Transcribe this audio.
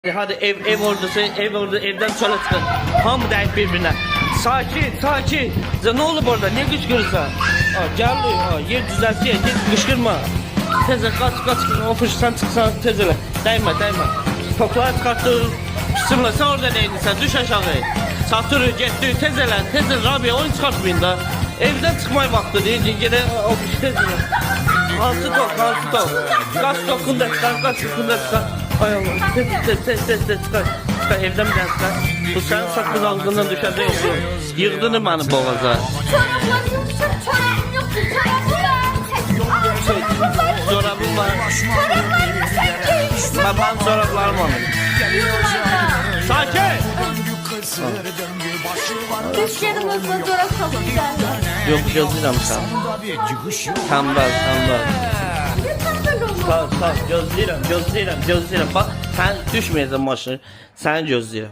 Hadi ev ordusu, evden çöle çıkın. Hamı deyip birbirine. Sakin. Ne oldu orada? Ne kışkırırsan? Gel, yer düzeltiyor, git kışkırma. Teze kaç, ofisten çıksan tezele. Değme. Toplar çıkarttı, pısırla. Sen orada neydin sen? Düş aşağı. Satırı, gitti, tezele. Rabia oyun çıkartmayın da. Evden çıkmaya vakti değil, gene ofis tezele. Altı tok. Kaç tokunda çıkar. Ay Allah, tez çıkar. Evden bir çıkar. Bu sen sakız algından düşende yoksun. Yığdını beni boğaza. Çoraplarım yoksa çorabım yoksa Çorabım var. Çoraplarımı sen giymişsin. Babam çoraplarım onun. Yıllarda. Sakin. Düş yanımızda çorap kapı güzel. Yok gözlüyorum sen. Tembel. Gözlüyorum. Bak sen düşmeyeceksin maşını. Sen gözlüyorum.